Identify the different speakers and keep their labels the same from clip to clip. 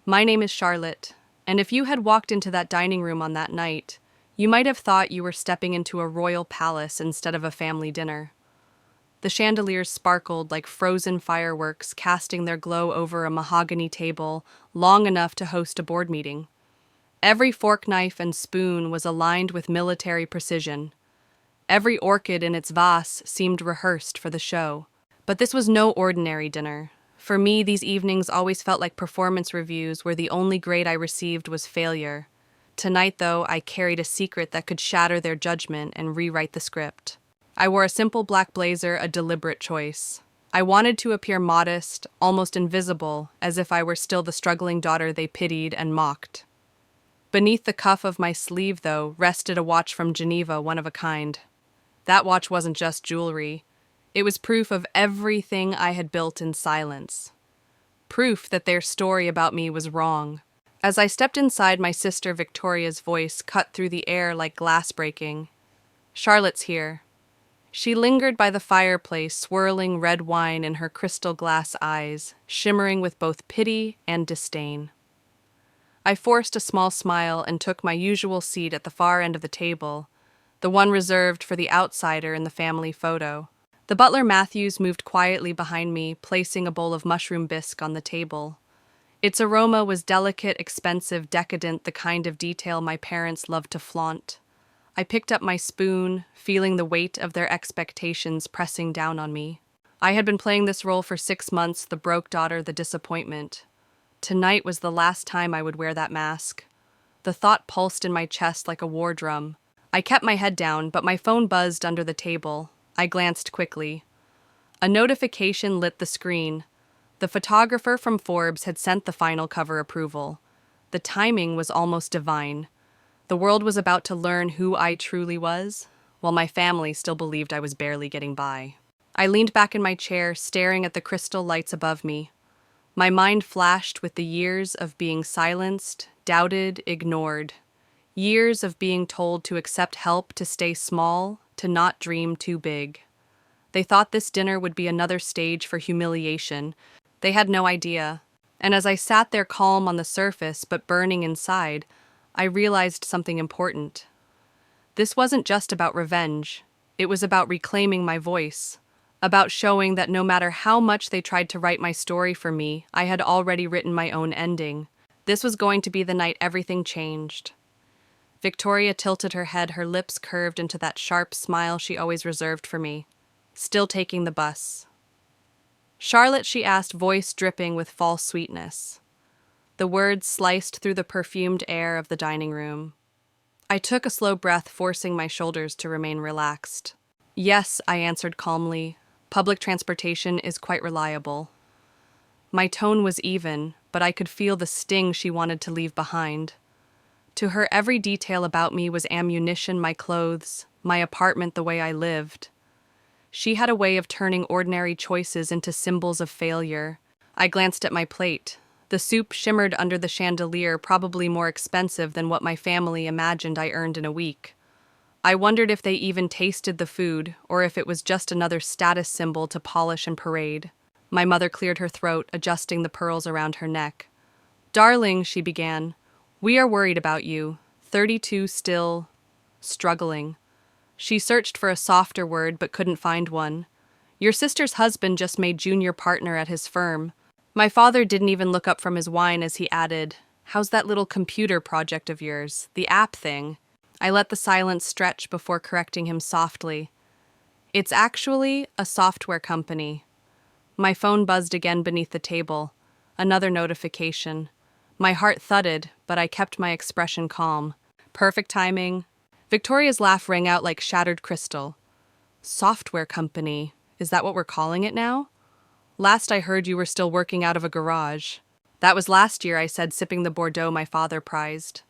Speaker 1: My name is Charlotte, and if you had walked into that dining room on that night, you might have thought you were stepping into a royal palace instead of a family dinner. The chandeliers sparkled like frozen fireworks, casting their glow over a mahogany table long enough to host a board meeting. Every fork, knife, and spoon was aligned with military precision. Every orchid in its vase seemed rehearsed for the show. But this was no ordinary dinner. For me, these evenings always felt like performance reviews where the only grade I received was failure. Tonight, though, I carried a secret that could shatter their judgment and rewrite the script. I wore a simple black blazer, a deliberate choice. I wanted to appear modest, almost invisible, as if I were still the struggling daughter they pitied and mocked. Beneath the cuff of my sleeve, though, rested a watch from Geneva, one of a kind. That watch wasn't just jewelry. It was proof of everything I had built in silence. Proof that their story about me was wrong. As I stepped inside, my sister Victoria's voice cut through the air like glass breaking. "Charlotte's here." She lingered by the fireplace, swirling red wine in her crystal glass eyes, shimmering with both pity and disdain. I forced a small smile and took my usual seat at the far end of the table, the one reserved for the outsider in the family photo. The butler Matthews moved quietly behind me, placing a bowl of mushroom bisque on the table. Its aroma was delicate, expensive, decadent, the kind of detail my parents loved to flaunt. I picked up my spoon, feeling the weight of their expectations pressing down on me. I had been playing this role for 6 months, the broke daughter, the disappointment. Tonight was the last time I would wear that mask. The thought pulsed in my chest like a war drum. I kept my head down, but my phone buzzed under the table. I glanced quickly. A notification lit the screen. The photographer from Forbes had sent the final cover approval. The timing was almost divine. The world was about to learn who I truly was, while my family still believed I was barely getting by. I leaned back in my chair, staring at the crystal lights above me. My mind flashed with the years of being silenced, doubted, ignored. Years of being told to accept help, to stay small, to not dream too big. They thought this dinner would be another stage for humiliation. They had no idea. And as I sat there calm on the surface but burning inside, I realized something important. This wasn't just about revenge. It was about reclaiming my voice, about showing that no matter how much they tried to write my story for me, I had already written my own ending. This was going to be the night everything changed. Victoria tilted her head, her lips curved into that sharp smile she always reserved for me. "Still taking the bus?" "Charlotte," she asked, voice dripping with false sweetness. The words sliced through the perfumed air of the dining room. I took a slow breath, forcing my shoulders to remain relaxed. "Yes," I answered calmly. "Public transportation is quite reliable." My tone was even, but I could feel the sting she wanted to leave behind. To her, every detail about me was ammunition, my clothes, my apartment, the way I lived. She had a way of turning ordinary choices into symbols of failure. I glanced at my plate. The soup shimmered under the chandelier, probably more expensive than what my family imagined I earned in a week. I wondered if they even tasted the food, or if it was just another status symbol to polish and parade. My mother cleared her throat, adjusting the pearls around her neck. "Darling," she began, "we are worried about you. 32 still struggling." She searched for a softer word but couldn't find one. "Your sister's husband just made junior partner at his firm." My father didn't even look up from his wine as he added, "How's that little computer project of yours, the app thing?" I let the silence stretch before correcting him softly. "It's actually a software company." My phone buzzed again beneath the table. Another notification. My heart thudded, but I kept my expression calm. Perfect timing. Victoria's laugh rang out like shattered crystal. "Software company. Is that what we're calling it now? Last I heard you were still working out of a garage." "That was last year," I said, sipping the Bordeaux my father prized.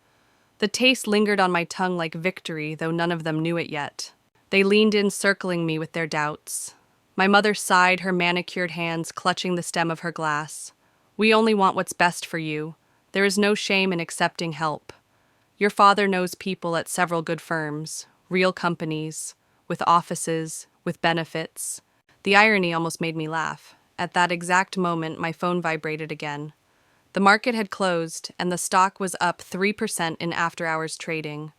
Speaker 1: The taste lingered on my tongue like victory, though none of them knew it yet. They leaned in, circling me with their doubts. My mother sighed, her manicured hands clutching the stem of her glass. "We only want what's best for you. There is no shame in accepting help. Your father knows people at several good firms, real companies, with offices, with benefits." The irony almost made me laugh. At that exact moment, my phone vibrated again. The market had closed, and the stock was up 3% in after-hours trading.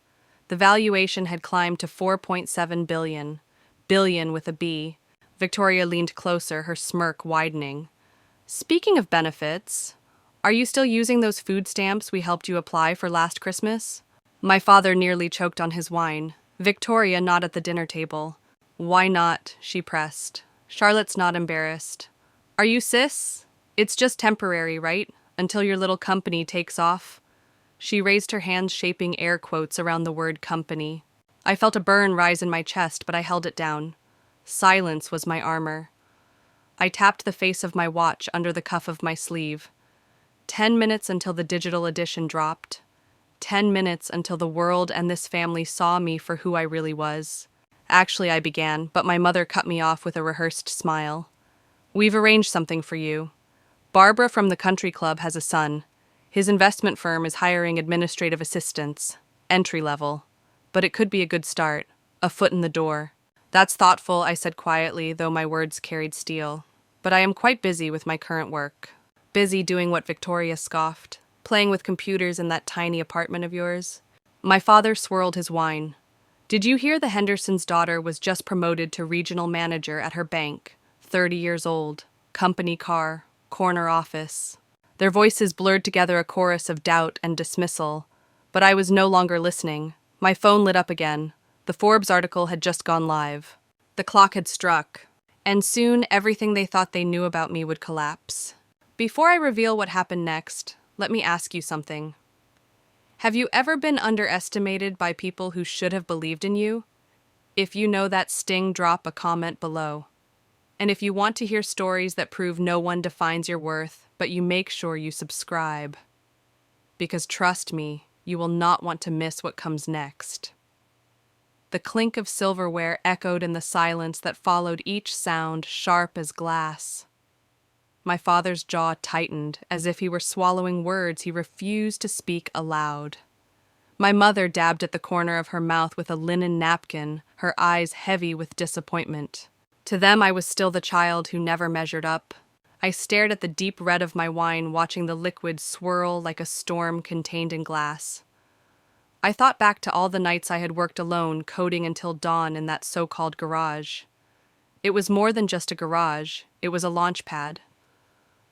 Speaker 1: The valuation had climbed to 4.7 billion. Billion with a B. Victoria leaned closer, her smirk widening. Speaking of benefits, are you still using those food stamps we helped you apply for last Christmas? My father nearly choked on his wine. Victoria not at the dinner table. Why not? She pressed. Charlotte's not embarrassed. Are you, sis? It's just temporary, right? Until your little company takes off. She raised her hands, shaping air quotes around the word company. I felt a burn rise in my chest, but I held it down. Silence was my armor. I tapped the face of my watch under the cuff of my sleeve. 10 minutes until the digital edition dropped. 10 minutes until the world and this family saw me for who I really was. Actually, I began, but my mother cut me off with a rehearsed smile. We've arranged something for you. Barbara from the country club has a son. His investment firm is hiring administrative assistants, entry level. But it could be a good start, a foot in the door. That's thoughtful, I said quietly, though my words carried steel. But I am quite busy with my current work. Busy doing what Victoria scoffed, playing with computers in that tiny apartment of yours. My father swirled his wine. Did you hear the Henderson's daughter was just promoted to regional manager at her bank, 30 years old, company car, corner office? Their voices blurred together a chorus of doubt and dismissal. But I was no longer listening. My phone lit up again. The Forbes article had just gone live. The clock had struck. And soon everything they thought they knew about me would collapse. Before I reveal what happened next, let me ask you something. Have you ever been underestimated by people who should have believed in you? If you know that sting, drop a comment below. And if you want to hear stories that prove no one defines your worth, but you make sure you subscribe. Because trust me, you will not want to miss what comes next. The clink of silverware echoed in the silence that followed each sound, sharp as glass. My father's jaw tightened, as if he were swallowing words he refused to speak aloud. My mother dabbed at the corner of her mouth with a linen napkin, her eyes heavy with disappointment. To them I was still the child who never measured up. I stared at the deep red of my wine, watching the liquid swirl like a storm contained in glass. I thought back to all the nights I had worked alone, coding until dawn in that so-called garage. It was more than just a garage, it was a launch pad.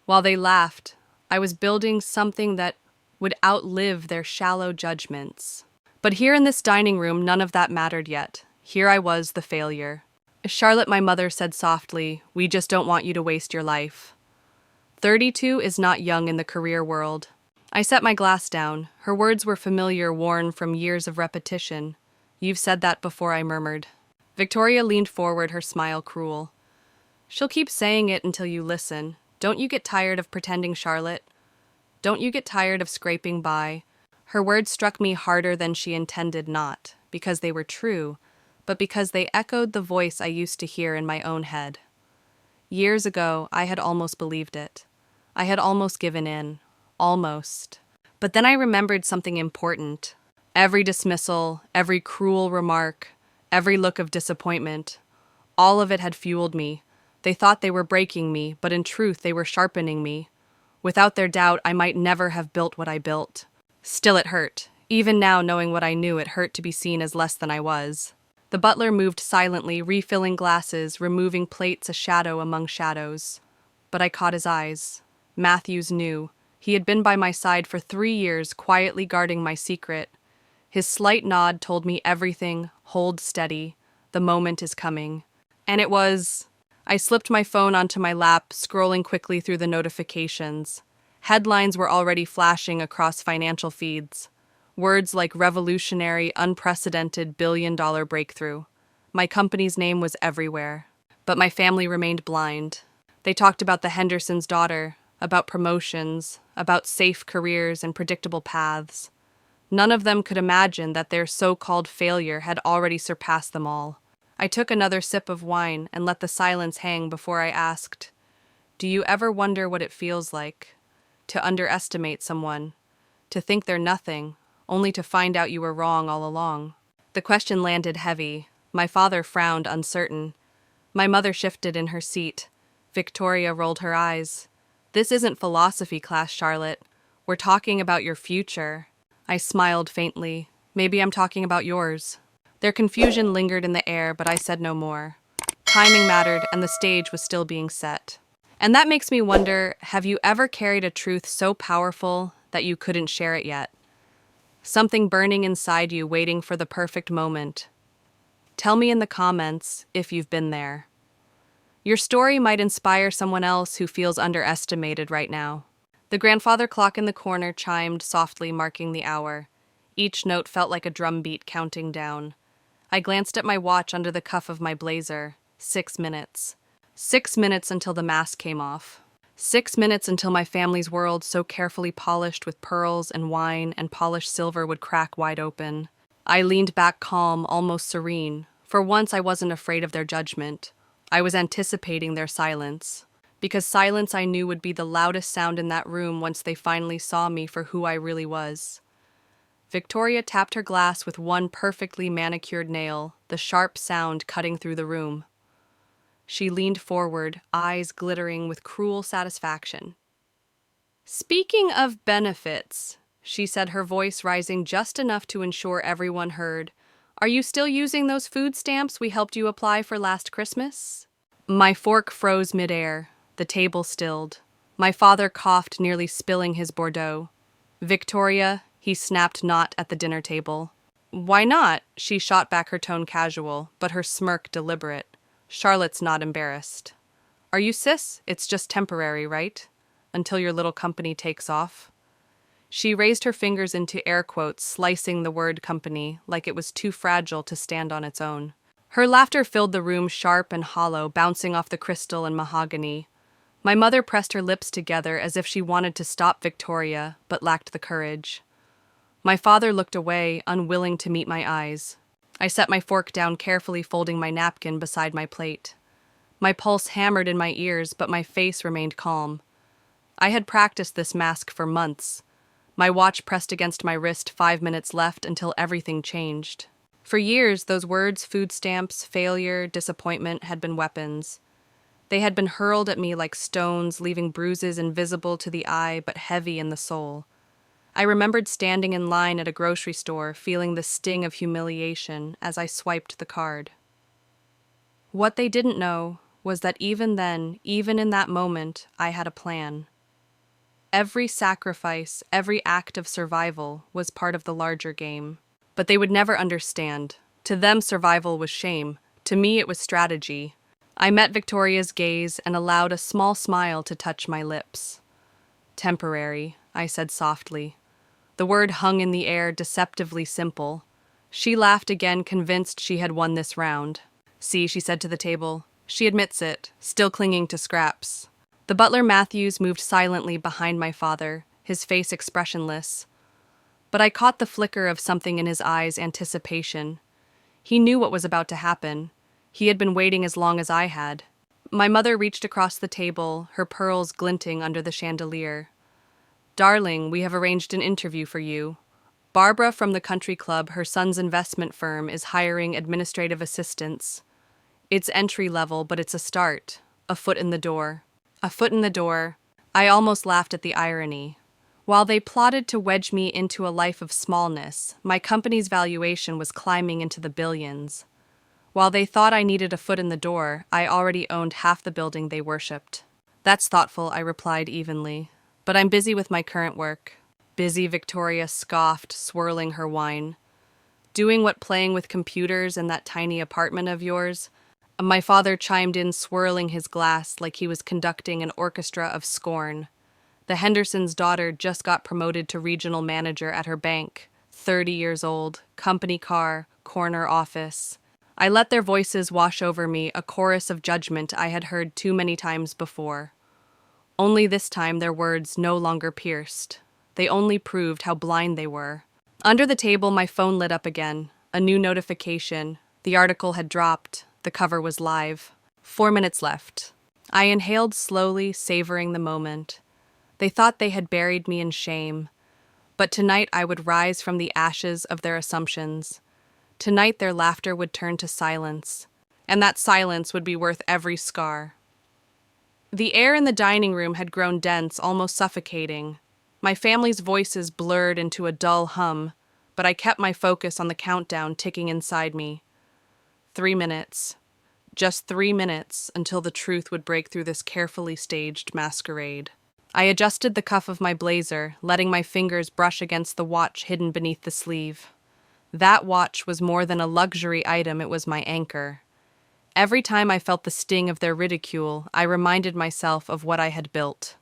Speaker 1: While they laughed, I was building something that would outlive their shallow judgments. But here in this dining room, none of that mattered yet. Here I was, the failure. Charlotte, my mother said softly, we just don't want you to waste your life. 32 is not young in the career world. I set my glass down. Her words were familiar, worn from years of repetition. You've said that before, I murmured. Victoria leaned forward, her smile cruel. She'll keep saying it until you listen. Don't you get tired of pretending, Charlotte? Don't you get tired of scraping by? Her words struck me harder than she intended, not because they were true, but because they echoed the voice I used to hear in my own head. Years ago, I had almost believed it. I had almost given in. Almost. But then I remembered something important. Every dismissal, every cruel remark, every look of disappointment, all of it had fueled me. They thought they were breaking me, but in truth they were sharpening me. Without their doubt, I might never have built what I built. Still it hurt. Even now, knowing what I knew, it hurt to be seen as less than I was. The butler moved silently, refilling glasses, removing plates a shadow among shadows. But I caught his eyes. Matthews knew. He had been by my side for 3 years, quietly guarding my secret. His slight nod told me everything. Hold steady. The moment is coming. And it was. I slipped my phone onto my lap, scrolling quickly through the notifications. Headlines were already flashing across financial feeds. Words like revolutionary, unprecedented billion-dollar breakthrough. My company's name was everywhere. But my family remained blind. They talked about the Henderson's daughter, about promotions, about safe careers and predictable paths. None of them could imagine that their so-called failure had already surpassed them all. I took another sip of wine and let the silence hang before I asked, do you ever wonder what it feels like? To underestimate someone, to think they're nothing, only to find out you were wrong all along. The question landed heavy. My father frowned, uncertain. My mother shifted in her seat. Victoria rolled her eyes. This isn't philosophy class, Charlotte. We're talking about your future. I smiled faintly. Maybe I'm talking about yours. Their confusion lingered in the air, but I said no more. Timing mattered, and the stage was still being set. And that makes me wonder, have you ever carried a truth so powerful that you couldn't share it yet? Something burning inside you waiting for the perfect moment. Tell me in the comments if you've been there. Your story might inspire someone else who feels underestimated right now. The grandfather clock in the corner chimed softly, marking the hour. Each note felt like a drumbeat counting down. I glanced at my watch under the cuff of my blazer. 6 minutes. 6 minutes until the mask came off. 6 minutes until my family's world, so carefully polished with pearls and wine and polished silver, would crack wide open. I leaned back calm, almost serene. For once I wasn't afraid of their judgment. I was anticipating their silence. Because silence I knew would be the loudest sound in that room once they finally saw me for who I really was. Victoria tapped her glass with one perfectly manicured nail, the sharp sound cutting through the room. She leaned forward, eyes glittering with cruel satisfaction. "Speaking of benefits," she said, her voice rising just enough to ensure everyone heard, "are you still using those food stamps we helped you apply for last Christmas?" My fork froze midair. The table stilled. My father coughed, nearly spilling his Bordeaux. "Victoria," he snapped, not at the dinner table. "Why not?" She shot back, her tone casual, but her smirk deliberate. Charlotte's not embarrassed. "Are you, sis? It's just temporary, right? Until your little company takes off." She raised her fingers into air quotes, slicing the word company like it was too fragile to stand on its own. Her laughter filled the room, sharp and hollow, bouncing off the crystal and mahogany. My mother pressed her lips together as if she wanted to stop Victoria, but lacked the courage. My father looked away, unwilling to meet my eyes. I set my fork down, carefully folding my napkin beside my plate. My pulse hammered in my ears, but my face remained calm. I had practiced this mask for months. My watch pressed against my wrist, 5 minutes left until everything changed. For years, those words, food stamps, failure, disappointment, had been weapons. They had been hurled at me like stones, leaving bruises invisible to the eye but heavy in the soul. I remembered standing in line at a grocery store, feeling the sting of humiliation as I swiped the card. What they didn't know was that even then, even in that moment, I had a plan. Every sacrifice, every act of survival was part of the larger game. But they would never understand. To them, survival was shame. To me, it was strategy. I met Victoria's gaze and allowed a small smile to touch my lips. "Temporary," I said softly. The word hung in the air, deceptively simple. She laughed again, convinced she had won this round. "See," she said to the table. "She admits it, still clinging to scraps." The butler Matthews moved silently behind my father, his face expressionless. But I caught the flicker of something in his eyes, anticipation. He knew what was about to happen. He had been waiting as long as I had. My mother reached across the table, her pearls glinting under the chandelier. "Darling, we have arranged an interview for you. Barbara from the country club, her son's investment firm, is hiring administrative assistants. It's entry level, but it's a start. A foot in the door." A foot in the door. I almost laughed at the irony. While they plotted to wedge me into a life of smallness, my company's valuation was climbing into the billions. While they thought I needed a foot in the door, I already owned half the building they worshipped. "That's thoughtful," I replied evenly. "But I'm busy with my current work." "Busy," Victoria scoffed, swirling her wine. "Doing what, playing with computers in that tiny apartment of yours?" My father chimed in, swirling his glass like he was conducting an orchestra of scorn. The Hendersons' daughter just got promoted to regional manager at her bank, 30 years old, company car, corner office. I let their voices wash over me, a chorus of judgment I had heard too many times before. Only this time their words no longer pierced. They only proved how blind they were. Under the table, my phone lit up again. A new notification. The article had dropped. The cover was live. 4 minutes left. I inhaled slowly, savoring the moment. They thought they had buried me in shame. But tonight I would rise from the ashes of their assumptions. Tonight their laughter would turn to silence. And that silence would be worth every scar. The air in the dining room had grown dense, almost suffocating. My family's voices blurred into a dull hum, but I kept my focus on the countdown ticking inside me. 3 minutes. Just 3 minutes until the truth would break through this carefully staged masquerade. I adjusted the cuff of my blazer, letting my fingers brush against the watch hidden beneath the sleeve. That watch was more than a luxury item, it was my anchor. Every time I felt the sting of their ridicule, I reminded myself of what I had built.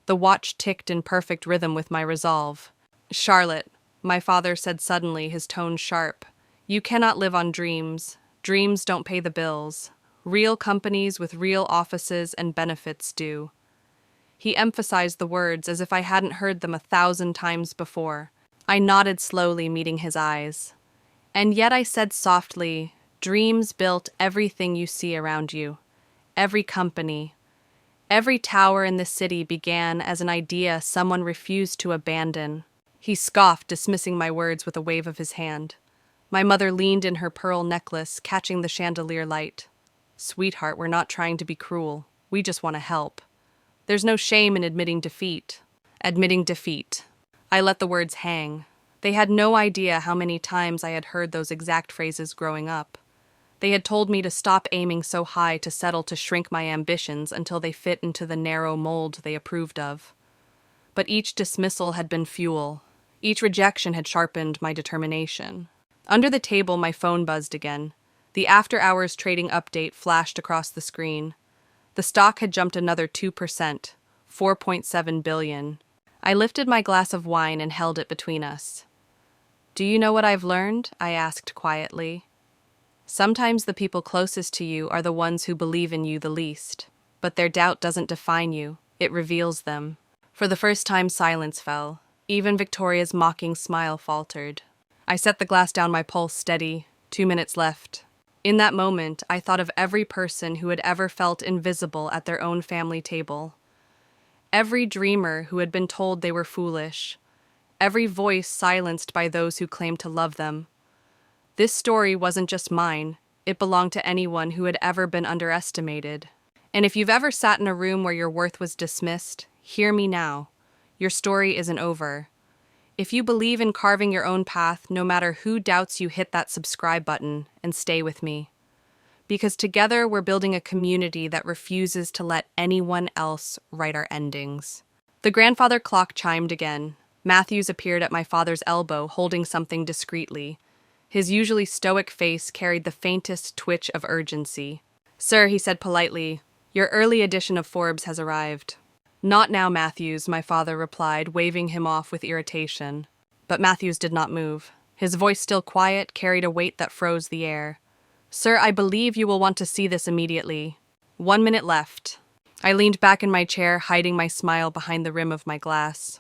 Speaker 1: The watch ticked in perfect rhythm with my resolve. "Charlotte," my father said suddenly, his tone sharp, "you cannot live on dreams. Dreams don't pay the bills. Real companies with real offices and benefits do." He emphasized the words as if I hadn't heard them 1,000 times before. I nodded slowly, meeting his eyes. "And yet," I said softly, "dreams built everything you see around you. Every company. Every tower in this city began as an idea someone refused to abandon." He scoffed, dismissing my words with a wave of his hand. My mother leaned in her pearl necklace, catching the chandelier light. "Sweetheart, we're not trying to be cruel. We just want to help. There's no shame in admitting defeat." Admitting defeat. I let the words hang. They had no idea how many times I had heard those exact phrases growing up. They had told me to stop aiming so high, to settle, to shrink my ambitions until they fit into the narrow mold they approved of. But each dismissal had been fuel. Each rejection had sharpened my determination. Under the table, my phone buzzed again. The after-hours trading update flashed across the screen. The stock had jumped another 2%, 4.7 billion. I lifted my glass of wine and held it between us. "Do you know what I've learned?" I asked quietly. "Sometimes the people closest to you are the ones who believe in you the least. But their doubt doesn't define you, it reveals them." For the first time, silence fell. Even Victoria's mocking smile faltered. I set the glass down, my pulse steady. 2 minutes left. In that moment, I thought of every person who had ever felt invisible at their own family table. Every dreamer who had been told they were foolish. Every voice silenced by those who claimed to love them. This story wasn't just mine. It belonged to anyone who had ever been underestimated. And if you've ever sat in a room where your worth was dismissed, hear me now. Your story isn't over. If you believe in carving your own path, no matter who doubts you, hit that subscribe button and stay with me. Because together we're building a community that refuses to let anyone else write our endings. The grandfather clock chimed again. Matthews appeared at my father's elbow, holding something discreetly. His usually stoic face carried the faintest twitch of urgency. "Sir," he said politely, "your early edition of Forbes has arrived." "Not now, Matthews," my father replied, waving him off with irritation. But Matthews did not move. His voice, still quiet, carried a weight that froze the air. "Sir, I believe you will want to see this immediately." 1 minute left. I leaned back in my chair, hiding my smile behind the rim of my glass.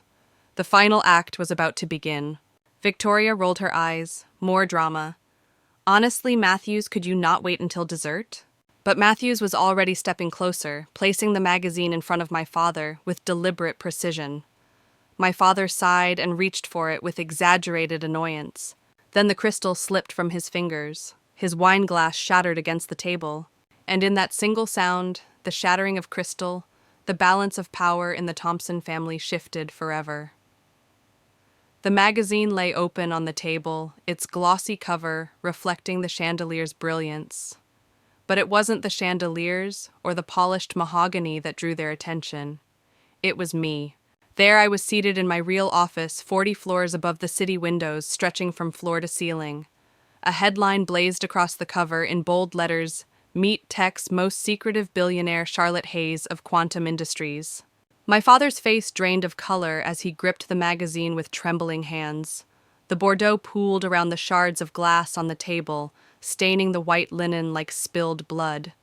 Speaker 1: The final act was about to begin. Victoria rolled her eyes. More drama. "Honestly, Matthews, could you not wait until dessert?" But Matthews was already stepping closer, placing the magazine in front of my father with deliberate precision. My father sighed and reached for it with exaggerated annoyance. Then the crystal slipped from his fingers. His wine glass shattered against the table. And in that single sound, the shattering of crystal, the balance of power in the Thompson family shifted forever. The magazine lay open on the table, its glossy cover reflecting the chandelier's brilliance. But it wasn't the chandeliers or the polished mahogany that drew their attention. It was me. There I was seated in my real office, 40 floors above the city windows, stretching from floor to ceiling. A headline blazed across the cover in bold letters, "Meet Tech's most secretive billionaire, Charlotte Hayes of Quantum Industries." My father's face drained of color as he gripped the magazine with trembling hands. The Bordeaux pooled around the shards of glass on the table, staining the white linen like spilled blood.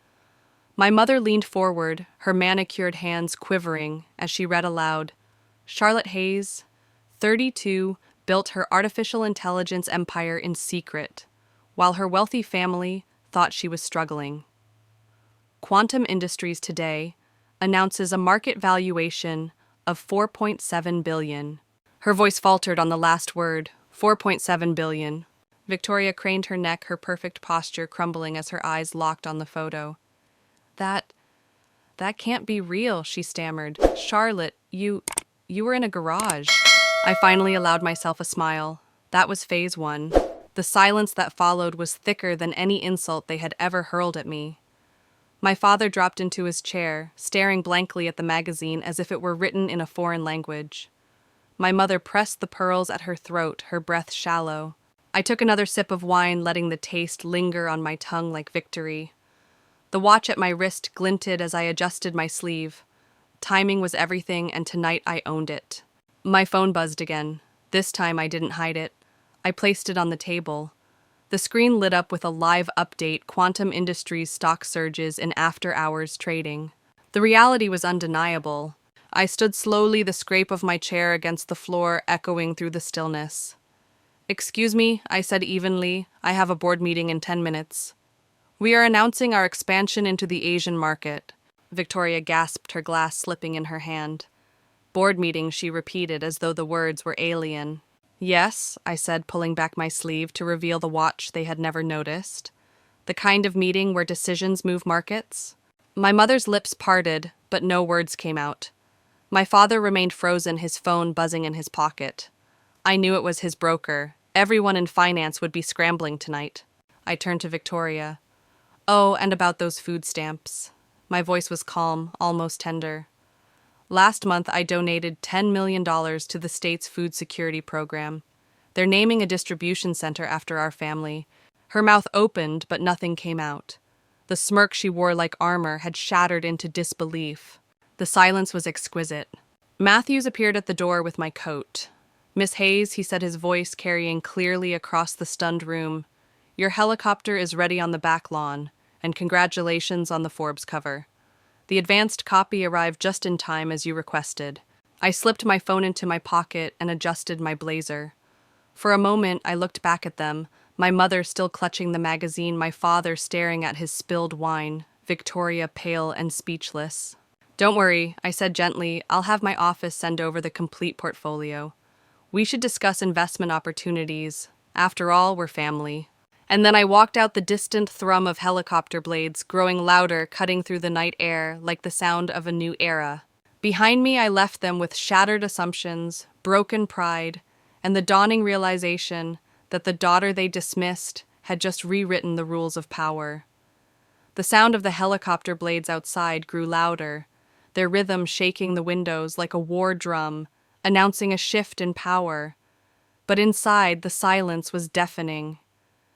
Speaker 1: My mother leaned forward, her manicured hands quivering as she read aloud, "Charlotte Hayes, 32, built her artificial intelligence empire in secret, while her wealthy family thought she was struggling. Quantum Industries today announces a market valuation of 4.7 billion. Her voice faltered on the last word, 4.7 billion. Victoria craned her neck, her perfect posture crumbling as her eyes locked on the photo. That can't be real," she stammered. "Charlotte, you You were in a garage. I finally allowed myself a smile. That was phase one. The silence that followed was thicker than any insult they had ever hurled at me. My father dropped into his chair, staring blankly at the magazine as if it were written in a foreign language. My mother pressed the pearls at her throat, her breath shallow. I took another sip of wine, letting the taste linger on my tongue like victory. The watch at my wrist glinted as I adjusted my sleeve. Timing was everything, and tonight I owned it. My phone buzzed again. This time I didn't hide it. I placed it on the table. The screen lit up with a live update: Quantum Industries stock surges in after-hours trading. The reality was undeniable. I stood slowly, the scrape of my chair against the floor echoing through the stillness. "Excuse me," I said evenly. "I have a board meeting in 10 minutes. We are announcing our expansion into the Asian market." Victoria gasped, her glass slipping in her hand. "Board meeting," she repeated as though the words were alien. "Yes," I said, pulling back my sleeve to reveal the watch they had never noticed. "The kind of meeting where decisions move markets?" My mother's lips parted, but no words came out. My father remained frozen, his phone buzzing in his pocket. I knew it was his broker. Everyone in finance would be scrambling tonight. I turned to Victoria. "Oh, and about those food stamps." My voice was calm, almost tender. "Last month, I donated $10 million to the state's food security program. They're naming a distribution center after our family." Her mouth opened, but nothing came out. The smirk she wore like armor had shattered into disbelief. The silence was exquisite. Matthews appeared at the door with my coat. "Miss Hayes," he said, his voice carrying clearly across the stunned room, "your helicopter is ready on the back lawn, and congratulations on the Forbes cover. The advanced copy arrived just in time as you requested." I slipped my phone into my pocket and adjusted my blazer. For a moment, I looked back at them, my mother still clutching the magazine, my father staring at his spilled wine, Victoria pale and speechless. "Don't worry," I said gently. "I'll have my office send over the complete portfolio. We should discuss investment opportunities. After all, we're family." And then I walked out, the distant thrum of helicopter blades growing louder, cutting through the night air like the sound of a new era. Behind me, I left them with shattered assumptions, broken pride, and the dawning realization that the daughter they dismissed had just rewritten the rules of power. The sound of the helicopter blades outside grew louder, their rhythm shaking the windows like a war drum, announcing a shift in power. But inside, the silence was deafening.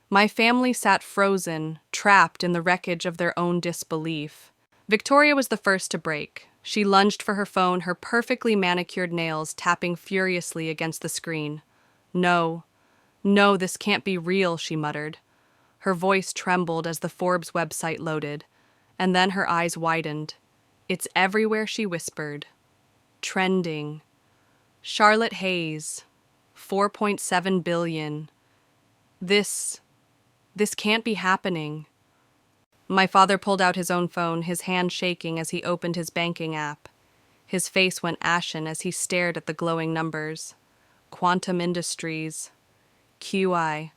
Speaker 1: My family sat frozen, trapped in the wreckage of their own disbelief. Victoria was the first to break. She lunged for her phone, her perfectly manicured nails tapping furiously against the screen. "No, no, this can't be real," she muttered. Her voice trembled as the Forbes website loaded, and then her eyes widened. "It's everywhere," she whispered. "Trending. Charlotte Hayes. 4.7 billion. This can't be happening." My father pulled out his own phone, his hand shaking as he opened his banking app. His face went ashen as he stared at the glowing numbers. Quantum Industries. QI.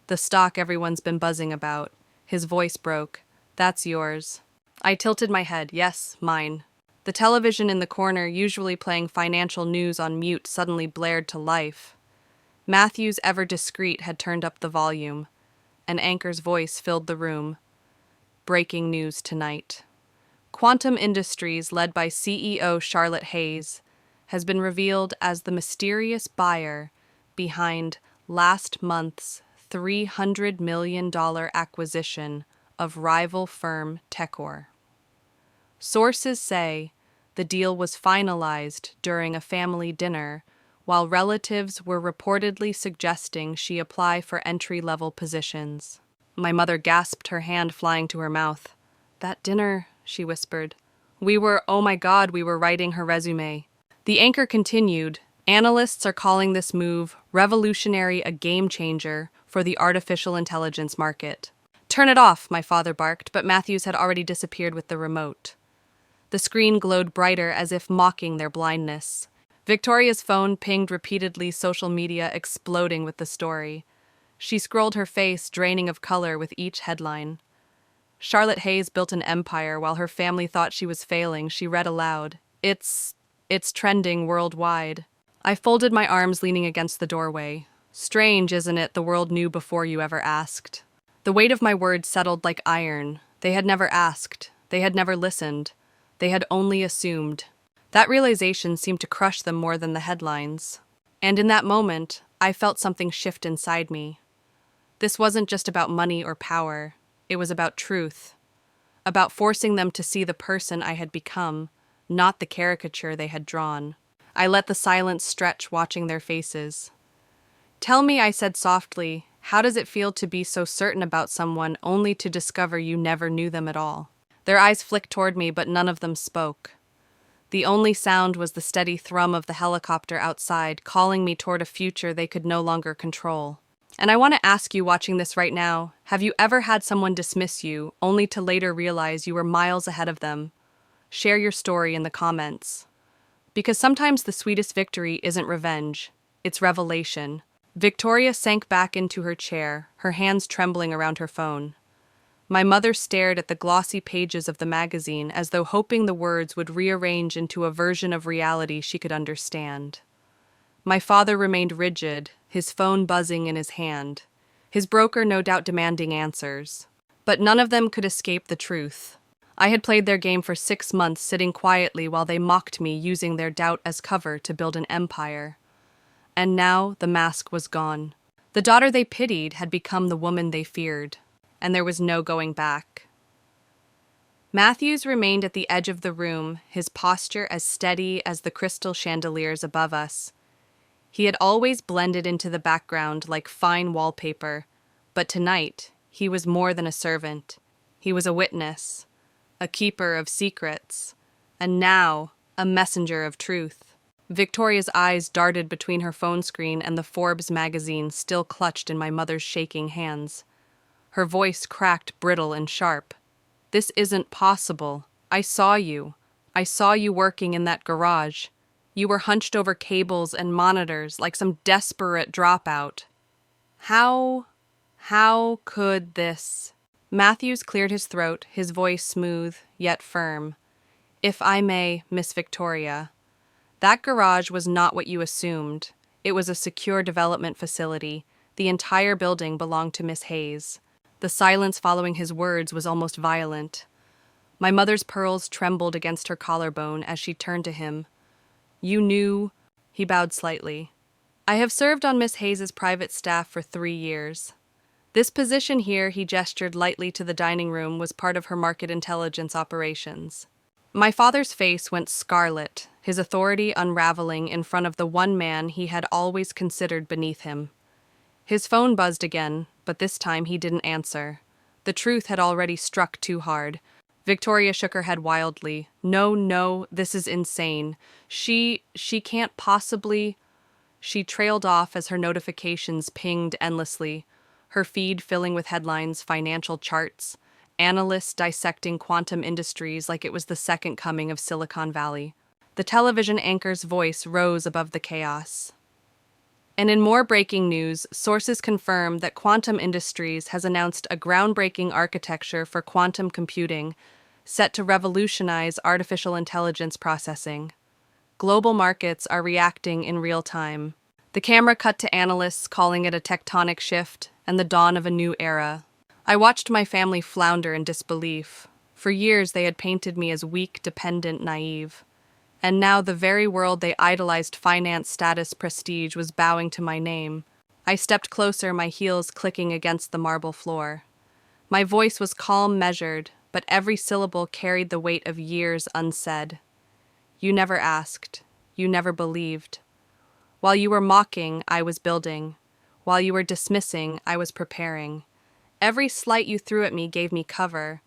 Speaker 1: The stock everyone's been buzzing about. His voice broke. "That's yours." I tilted my head. "Yes, mine." The television in the corner, usually playing financial news on mute, suddenly blared to life. Matthews, ever discreet, had turned up the volume. An anchor's voice filled the room. "Breaking news tonight. Quantum Industries, led by CEO Charlotte Hayes, has been revealed as the mysterious buyer behind last month's $300 million acquisition of rival firm Techor. Sources say the deal was finalized during a family dinner, while relatives were reportedly suggesting she apply for entry-level positions. My mother gasped, her hand flying to her mouth. "That dinner," she whispered. Oh my God, we were writing her resume." The anchor continued. "Analysts are calling this move revolutionary, a game changer for the artificial intelligence market." "Turn it off," my father barked, but Matthews had already disappeared with the remote. The screen glowed brighter, as if mocking their blindness. Victoria's phone pinged repeatedly, social media exploding with the story. She scrolled, her face draining of color with each headline. "Charlotte Hayes built an empire while her family thought she was failing," she read aloud. It's trending worldwide. I folded my arms, leaning against the doorway. Strange, isn't it, the world knew before you ever asked? The weight of my words settled like iron. They had never asked. They had never listened. They had only assumed. That realization seemed to crush them more than the headlines. And in that moment, I felt something shift inside me. This wasn't just about money or power. It was about truth. About forcing them to see the person I had become, not the caricature they had drawn. I let the silence stretch, watching their faces. "Tell me," I said softly, "how does it feel to be so certain about someone only to discover you never knew them at all?" Their eyes flicked toward me, but none of them spoke. The only sound was the steady thrum of the helicopter outside, calling me toward a future they could no longer control. And I want to ask you, watching this right now, have you ever had someone dismiss you, only to later realize you were miles ahead of them? Share your story in the comments. Because sometimes the sweetest victory isn't revenge, it's revelation. Victoria sank back into her chair, her hands trembling around her phone. My mother stared at the glossy pages of the magazine as though hoping the words would rearrange into a version of reality she could understand. My father remained rigid, his phone buzzing in his hand, his broker no doubt demanding answers. But none of them could escape the truth. I had played their game for 6 months, sitting quietly while they mocked me, using their doubt as cover to build an empire. And now the mask was gone. The daughter they pitied had become the woman they feared, and there was no going back. Matthews remained at the edge of the room, his posture as steady as the crystal chandeliers above us. He had always blended into the background like fine wallpaper, but tonight he was more than a servant. He was a witness, a keeper of secrets, and now a messenger of truth. Victoria's eyes darted between her phone screen and the Forbes magazine still clutched in my mother's shaking hands. Her voice cracked, brittle and sharp. "This isn't possible. I saw you. I saw you working in that garage. You were hunched over cables and monitors like some desperate dropout. How could this?" Matthews cleared his throat, his voice smooth, yet firm. "If I may, Miss Victoria, that garage was not what you assumed. It was a secure development facility. The entire building belonged to Miss Hayes." The silence following his words was almost violent. My mother's pearls trembled against her collarbone as she turned to him. "You knew?" He bowed slightly. "I have served on Miss Hayes's private staff for 3 years. This position here," he gestured lightly to the dining room, "was part of her market intelligence operations." My father's face went scarlet, his authority unraveling in front of the one man he had always considered beneath him. His phone buzzed again, but this time he didn't answer. The truth had already struck too hard. Victoria shook her head wildly. No, this is insane. She can't possibly." She trailed off as her notifications pinged endlessly, her feed filling with headlines, financial charts, analysts dissecting quantum industries like it was the second coming of Silicon Valley. The television anchor's voice rose above the chaos. And in more breaking news, sources confirm that Quantum Industries has announced a groundbreaking architecture for quantum computing set to revolutionize artificial intelligence processing. Global markets are reacting in real time. The camera cut to analysts calling it a tectonic shift and the dawn of a new era. I watched my family flounder in disbelief. For years they had painted me as weak, dependent, naive. And now the very world they idolized, finance, status, prestige, was bowing to my name. I stepped closer, my heels clicking against the marble floor. My voice was calm, measured, but every syllable carried the weight of years unsaid. "You never asked. You never believed. While you were mocking, I was building. While you were dismissing, I was preparing. Every slight you threw at me gave me cover.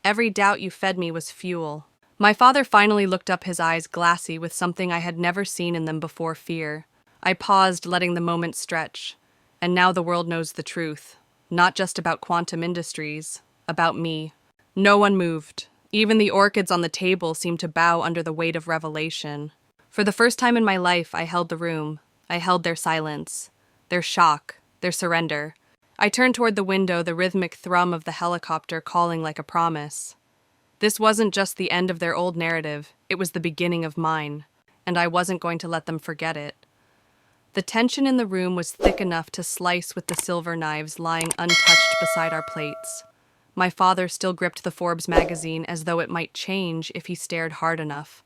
Speaker 1: Every doubt you fed me was fuel." My father finally looked up, his eyes glassy with something I had never seen in them before: fear. I paused, letting the moment stretch. And now the world knows the truth. Not just about Quantum Industries, about me. No one moved. Even the orchids on the table seemed to bow under the weight of revelation. For the first time in my life, I held the room. I held their silence, their shock, their surrender. I turned toward the window, the rhythmic thrum of the helicopter calling like a promise. This wasn't just the end of their old narrative, it was the beginning of mine. and I wasn't going to let them forget it. The tension in the room was thick enough to slice with the silver knives lying untouched beside our plates. My father still gripped the Forbes magazine as though it might change if he stared hard enough.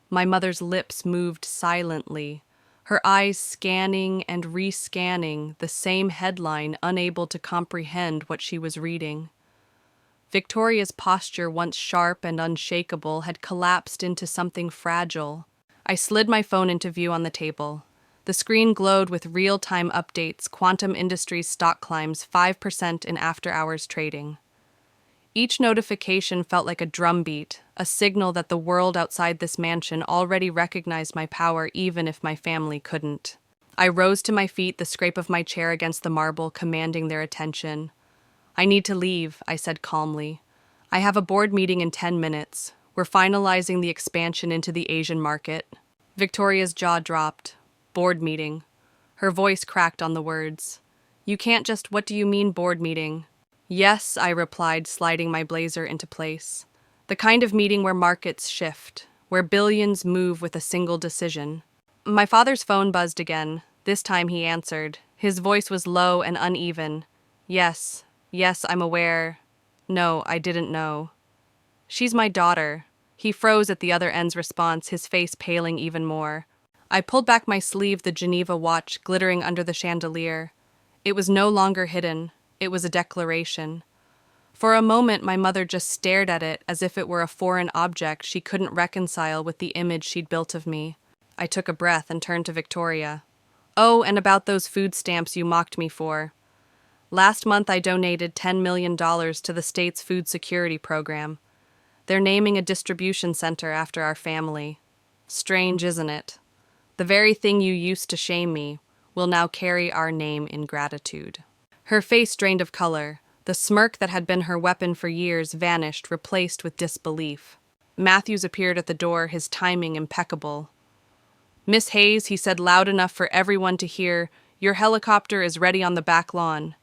Speaker 1: My mother's lips moved silently, her eyes scanning and re-scanning the same headline, unable to comprehend what she was reading. Victoria's posture, once sharp and unshakable, had collapsed into something fragile. I slid my phone into view on the table. The screen glowed with real-time updates. Quantum Industries stock climbs 5% in after-hours trading. Each notification felt like a drumbeat, a signal that the world outside this mansion already recognized my power even if my family couldn't. I rose to my feet, the scrape of my chair against the marble commanding their attention. "I need to leave," I said calmly. "I have a board meeting in 10 minutes. We're finalizing the expansion into the Asian market." Victoria's jaw dropped. "Board meeting." Her voice cracked on the words. "You can't just— What do you mean, board meeting?" "Yes," I replied, sliding my blazer into place. "The kind of meeting where markets shift, where billions move with a single decision." My father's phone buzzed again. This time he answered. His voice was low and uneven. Yes, I'm aware. No, I didn't know." "She's my daughter." He froze at the other end's response, his face paling even more. I pulled back my sleeve, the Geneva watch glittering under the chandelier. It was no longer hidden. It was a declaration. For a moment, my mother just stared at it as if it were a foreign object she couldn't reconcile with the image she'd built of me. I took a breath and turned to Victoria. "Oh, and about those food stamps you mocked me for. Last month I donated $10 million to the state's food security program. They're naming a distribution center after our family. Strange, isn't it? The very thing you used to shame me will now carry our name in gratitude." Her face drained of color. The smirk that had been her weapon for years vanished, replaced with disbelief. Matthews appeared at the door, his timing impeccable. "Miss Hayes," he said loud enough for everyone to hear, "your helicopter is ready on the back lawn.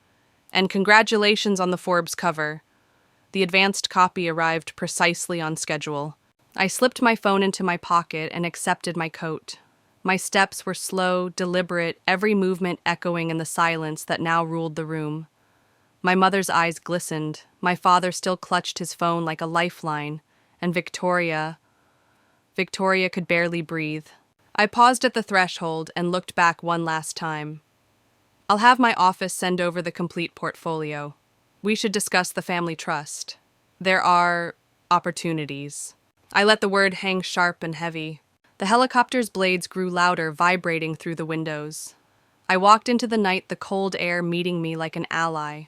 Speaker 1: And congratulations on the Forbes cover." The advanced copy arrived precisely on schedule. I slipped my phone into my pocket and accepted my coat. My steps were slow, deliberate, every movement echoing in the silence that now ruled the room. My mother's eyes glistened. My father still clutched his phone like a lifeline, and Victoria could barely breathe. I paused at the threshold and looked back one last time. "I'll have my office send over the complete portfolio. We should discuss the family trust. There are opportunities." I let the word hang sharp and heavy. The helicopter's blades grew louder, vibrating through the windows. I walked into the night, the cold air meeting me like an ally.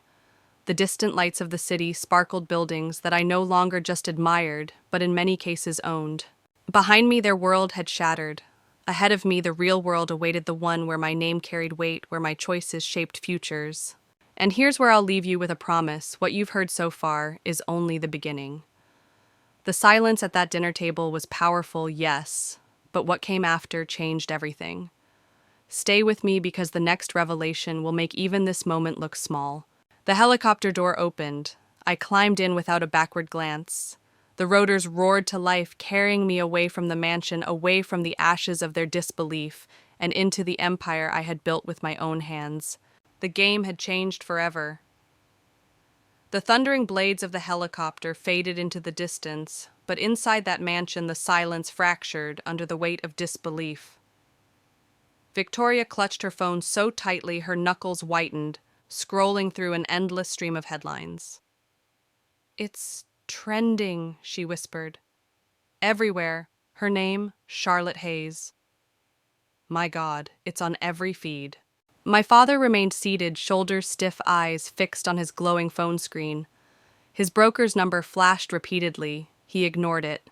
Speaker 1: The distant lights of the city sparkled buildings that I no longer just admired, but in many cases owned. Behind me, their world had shattered. Ahead of me, the real world awaited, the one where my name carried weight, where my choices shaped futures. And here's where I'll leave you with a promise. What you've heard so far is only the beginning. The silence at that dinner table was powerful, yes, but what came after changed everything. Stay with me, because the next revelation will make even this moment look small. The helicopter door opened. I climbed in without a backward glance. The rotors roared to life, carrying me away from the mansion, away from the ashes of their disbelief, and into the empire I had built with my own hands. The game had changed forever. The thundering blades of the helicopter faded into the distance, but inside that mansion the silence fractured under the weight of disbelief. Victoria clutched her phone so tightly her knuckles whitened, scrolling through an endless stream of headlines. "It's trending," she whispered. "Everywhere. Her name, Charlotte Hayes. My God, it's on every feed." My father remained seated, shoulders stiff, eyes fixed on his glowing phone screen. His broker's number flashed repeatedly. He ignored it.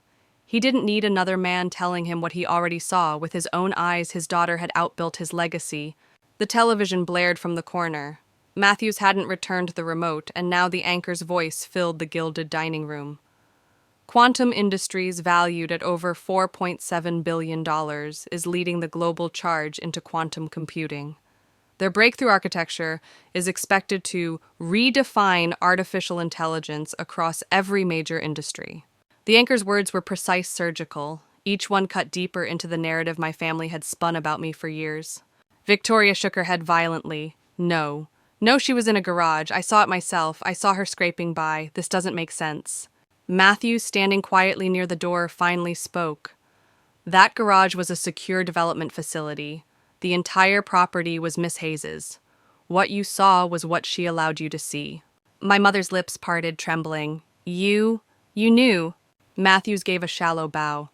Speaker 1: He didn't need another man telling him what he already saw. With his own eyes, his daughter had outbuilt his legacy. The television blared from the corner. Matthews hadn't returned the remote, and now the anchor's voice filled the gilded dining room. Quantum Industries, valued at over $4.7 billion, is leading the global charge into quantum computing. Their breakthrough architecture is expected to redefine artificial intelligence across every major industry. The anchor's words were precise, surgical. each one cut deeper into the narrative my family had spun about me for years. Victoria shook her head violently. No. No, she was in a garage. I saw it myself. I saw her scraping by. This doesn't make sense. Matthew, standing quietly near the door, finally spoke. That garage was a secure development facility. The entire property was Miss Hayes's. What you saw was what she allowed you to see. My mother's lips parted, trembling. You knew. Matthews gave a shallow bow.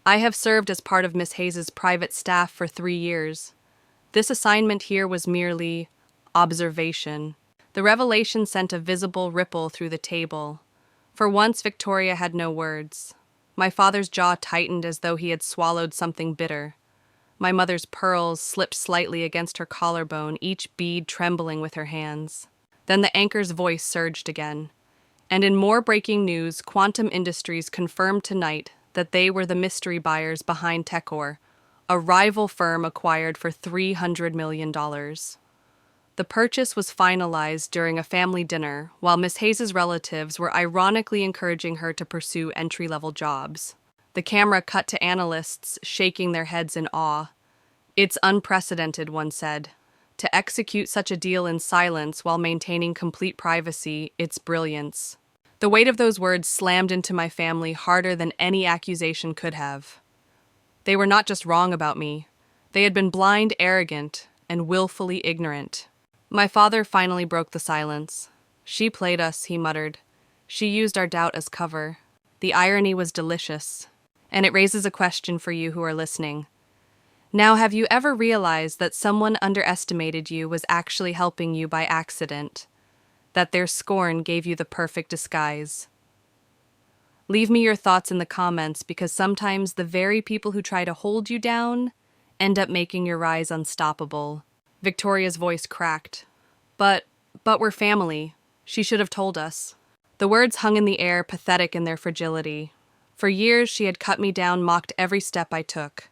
Speaker 1: I have served as part of Miss Hayes's private staff for 3 years. This assignment here was merely observation. The revelation sent a visible ripple through the table. For once, Victoria had no words. My father's jaw tightened as though he had swallowed something bitter. My mother's pearls slipped slightly against her collarbone, each bead trembling with her hands. Then the anchor's voice surged again. And in more breaking news, Quantum Industries confirmed tonight that they were the mystery buyers behind Techor, a rival firm acquired for $300 million. The purchase was finalized during a family dinner, while Miss Hayes's relatives were ironically encouraging her to pursue entry-level jobs. The camera cut to analysts shaking their heads in awe. It's unprecedented, one said. To execute such a deal in silence while maintaining complete privacy, it's brilliance. The weight of those words slammed into my family harder than any accusation could have. They were not just wrong about me. They had been blind, arrogant, and willfully ignorant. My father finally broke the silence. She played us, he muttered. She used our doubt as cover. The irony was delicious. And it raises a question for you who are listening. Now, have you ever realized that someone underestimated you was actually helping you by accident? That their scorn gave you the perfect disguise? Leave me your thoughts in the comments, because sometimes the very people who try to hold you down end up making your rise unstoppable. Victoria's voice cracked. But we're family. She should have told us. The words hung in the air, pathetic in their fragility. For years she had cut me down, mocked every step I took.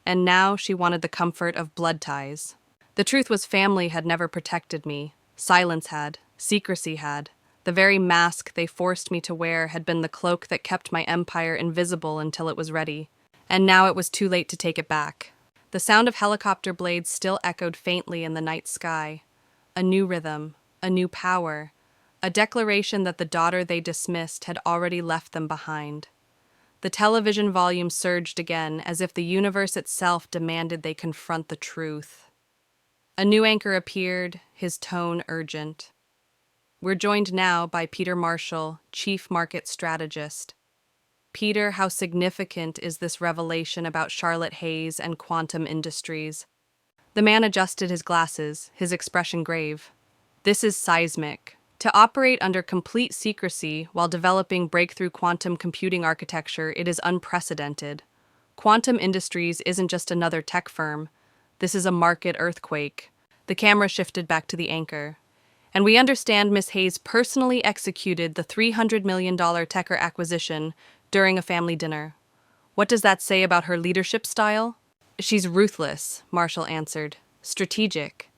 Speaker 1: And now she wanted the comfort of blood ties. The truth was, family had never protected me. Silence had. Secrecy had. The very mask they forced me to wear had been the cloak that kept my empire invisible until it was ready. And now it was too late to take it back. The sound of helicopter blades still echoed faintly in the night sky. A new rhythm, a new power, a declaration that the daughter they dismissed had already left them behind. The television volume surged again, as if the universe itself demanded they confront the truth. A new anchor appeared, his tone urgent. We're joined now by Peter Marshall, Chief Market Strategist. Peter, how significant is this revelation about Charlotte Hayes and Quantum Industries? The man adjusted his glasses, his expression grave. This is seismic. To operate under complete secrecy while developing breakthrough quantum computing architecture, it is unprecedented. Quantum Industries isn't just another tech firm. This is a market earthquake. The camera shifted back to the anchor. And we understand Miss Hayes personally executed the $300 million Techor acquisition during a family dinner. What does that say about her leadership style? She's ruthless, Marshall answered. Strategic.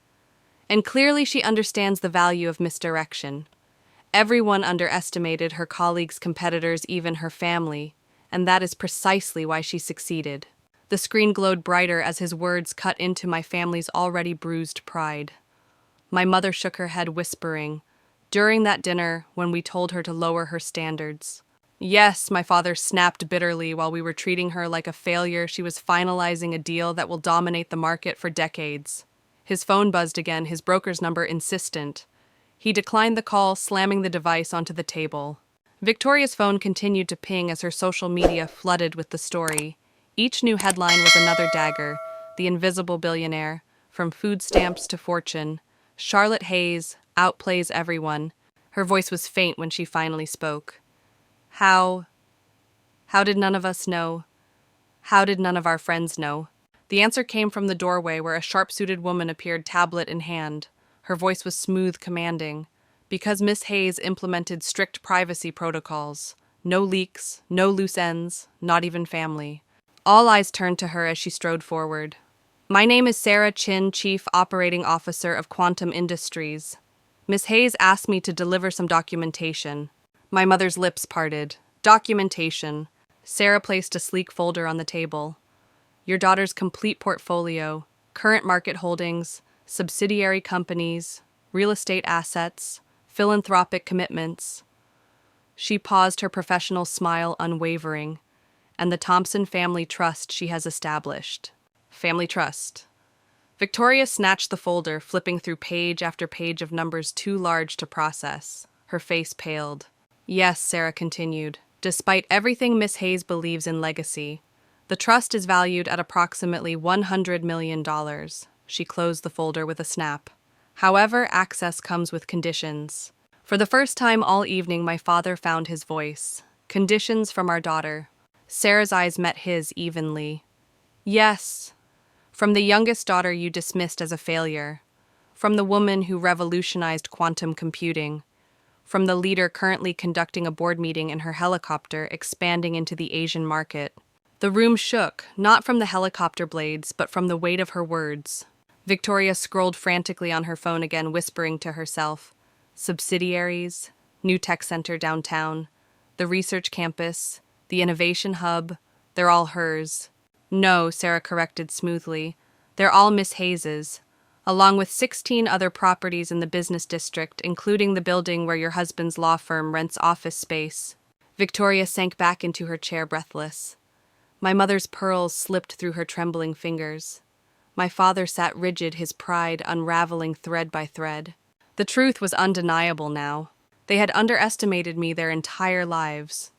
Speaker 1: And clearly she understands the value of misdirection. Everyone underestimated her colleagues, competitors, even her family, and that is precisely why she succeeded. The screen glowed brighter as his words cut into my family's already bruised pride. My mother shook her head, whispering, during that dinner when we told her to lower her standards. Yes, my father snapped bitterly while we were treating her like a failure. She was finalizing a deal that will dominate the market for decades. His phone buzzed again, his broker's number insistent. He declined the call, slamming the device onto the table. Victoria's phone continued to ping as her social media flooded with the story. Each new headline was another dagger. The invisible billionaire, from food stamps to fortune. Charlotte Hayes outplays everyone. Her voice was faint when she finally spoke. How did none of us know? How did none of our friends know? The answer came from the doorway, where a sharp-suited woman appeared, tablet in hand. Her voice was smooth, commanding. Because Miss Hayes implemented strict privacy protocols. No leaks, no loose ends, not even family. All eyes turned to her as she strode forward. My name is Sarah Chin, Chief Operating Officer of Quantum Industries. Miss Hayes asked me to deliver some documentation. My mother's lips parted. Documentation. Sarah placed a sleek folder on the table. Your daughter's complete portfolio, current market holdings, subsidiary companies, real estate assets, philanthropic commitments. She paused, her professional smile unwavering, and the Thompson family trust she has established. Family trust. Victoria snatched the folder, flipping through page after page of numbers too large to process. Her face paled. Yes, Sarah continued. Despite everything Miss Hayes believes in legacy, the trust is valued at approximately $100 million. She closed the folder with a snap. However, access comes with conditions. For the first time all evening, my father found his voice. Conditions from our daughter. Sarah's eyes met his evenly. Yes. From the youngest daughter you dismissed as a failure. From the woman who revolutionized quantum computing. From the leader currently conducting a board meeting in her helicopter, expanding into the Asian market. The room shook, not from the helicopter blades, but from the weight of her words. Victoria scrolled frantically on her phone again, whispering to herself. Subsidiaries, new tech center downtown, the research campus, the innovation hub, they're all hers. No, Sarah corrected smoothly. They're all Miss Hayes's, along with 16 other properties in the business district, including the building where your husband's law firm rents office space. Victoria sank back into her chair, breathless. My mother's pearls slipped through her trembling fingers. My father sat rigid, his pride unraveling thread by thread. The truth was undeniable now. They had underestimated me their entire lives.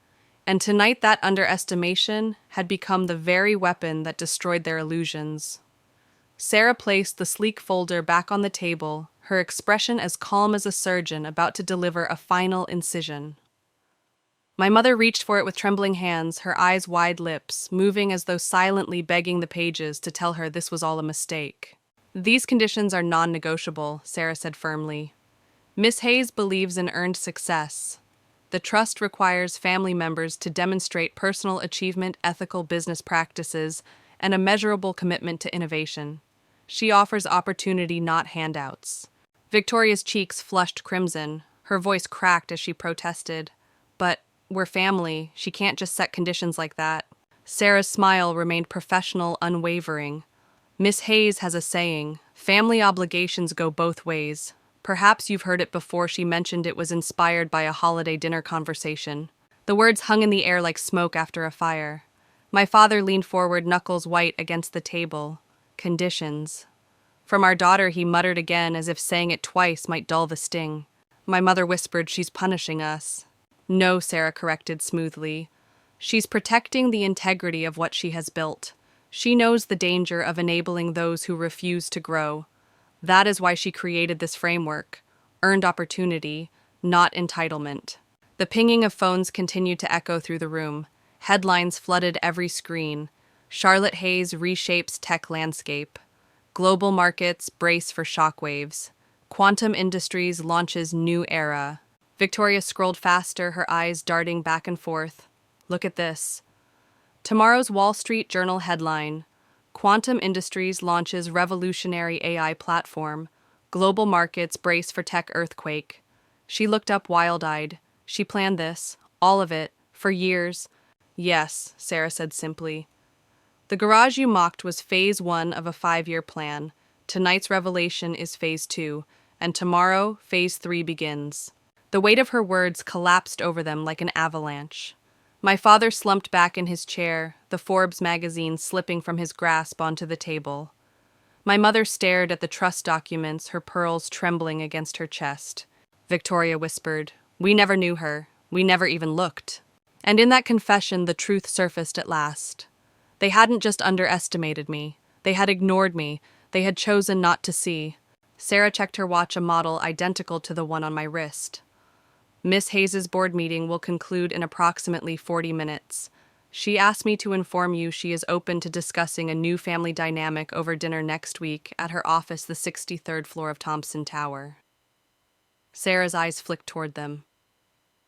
Speaker 1: And tonight that underestimation had become the very weapon that destroyed their illusions. Sarah placed the sleek folder back on the table, her expression as calm as a surgeon about to deliver a final incision. My mother reached for it with trembling hands, her eyes wide lips, moving as though silently begging the pages to tell her this was all a mistake. These conditions are non-negotiable, Sarah said firmly. Miss Hayes believes in earned success. The trust requires family members to demonstrate personal achievement, ethical business practices, and a measurable commitment to innovation. She offers opportunity, not handouts. Victoria's cheeks flushed crimson. Her voice cracked as she protested. But we're family. She can't just set conditions like that. Sarah's smile remained professional, unwavering. Miss Hayes has a saying, family obligations go both ways. Perhaps you've heard it before. She mentioned it was inspired by a holiday dinner conversation. The words hung in the air like smoke after a fire. My father leaned forward, knuckles white against the table. Conditions. From our daughter, he muttered again, as if saying it twice might dull the sting. My mother whispered, she's punishing us. No, Sarah corrected smoothly. She's protecting the integrity of what she has built. She knows the danger of enabling those who refuse to grow. That is why she created this framework. Earned opportunity, not entitlement. The pinging of phones continued to echo through the room. Headlines flooded every screen. Charlotte Hayes reshapes tech landscape. Global markets brace for shockwaves. Quantum Industries launches new era. Victoria scrolled faster, her eyes darting back and forth. Look at this. Tomorrow's Wall Street Journal headline. Quantum Industries launches revolutionary AI platform. Global markets brace for tech earthquake. She looked up wild-eyed. She planned this, all of it, for years. Yes, Sarah said simply. The garage you mocked was phase 1 of a 5-year plan. Tonight's revelation is phase 2, and tomorrow, phase 3 begins. The weight of her words collapsed over them like an avalanche. My father slumped back in his chair, the Forbes magazine slipping from his grasp onto the table. My mother stared at the trust documents, her pearls trembling against her chest. Victoria whispered, "We never knew her. We never even looked." And in that confession, the truth surfaced at last. They hadn't just underestimated me. They had ignored me. They had chosen not to see. Sarah checked her watch, a model identical to the one on my wrist. Miss Hayes's board meeting will conclude in approximately 40 minutes. She asked me to inform you she is open to discussing a new family dynamic over dinner next week at her office, the 63rd floor of Thompson Tower. Sarah's eyes flicked toward them.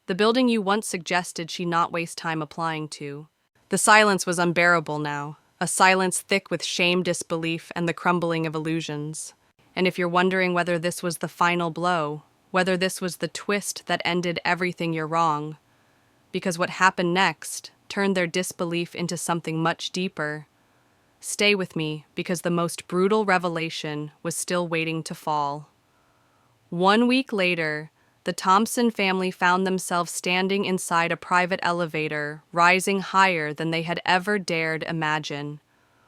Speaker 1: The building you once suggested she not waste time applying to. The silence was unbearable now, a silence thick with shame, disbelief, and the crumbling of illusions. And if you're wondering whether this was the final blow, whether this was the twist that ended everything, you're wrong. Because what happened next, turned their disbelief into something much deeper. Stay with me, because the most brutal revelation was still waiting to fall. 1 week later, the Thompson family found themselves standing inside a private elevator, rising higher than they had ever dared imagine.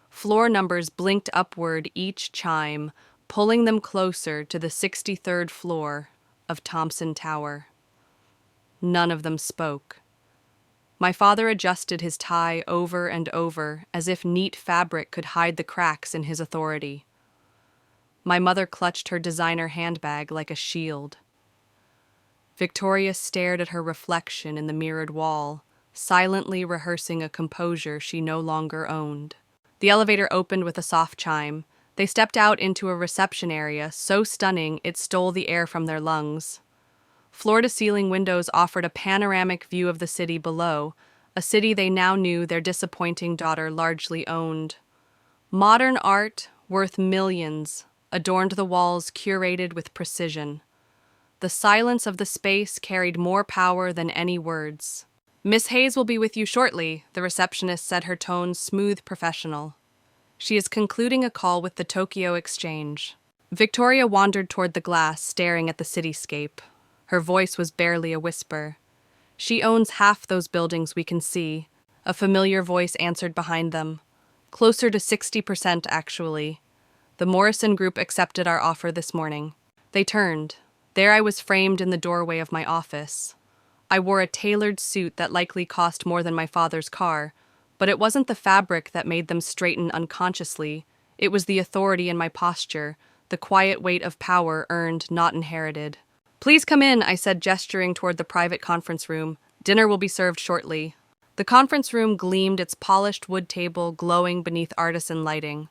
Speaker 1: Floor numbers blinked upward each chime, pulling them closer to the 63rd floor of Thompson Tower. None of them spoke. My father adjusted his tie over and over, as if neat fabric could hide the cracks in his authority. My mother clutched her designer handbag like a shield. Victoria stared at her reflection in the mirrored wall, silently rehearsing a composure she no longer owned. The elevator opened with a soft chime. They stepped out into a reception area so stunning it stole the air from their lungs. Floor-to-ceiling windows offered a panoramic view of the city below, a city they now knew their disappointing daughter largely owned. Modern art, worth millions, adorned the walls curated with precision. The silence of the space carried more power than any words. "Miss Hayes will be with you shortly," the receptionist said, her tone smooth professional. "She is concluding a call with the Tokyo Exchange." Victoria wandered toward the glass, staring at the cityscape. Her voice was barely a whisper. "She owns half those buildings we can see," a familiar voice answered behind them. "Closer to 60%, actually. The Morrison Group accepted our offer this morning." They turned. There I was framed in the doorway of my office. I wore a tailored suit that likely cost more than my father's car, but it wasn't the fabric that made them straighten unconsciously. It was the authority in my posture, the quiet weight of power earned, not inherited. "Please come in," I said, gesturing toward the private conference room. "Dinner will be served shortly." The conference room gleamed, its polished wood table glowing beneath artisan lighting.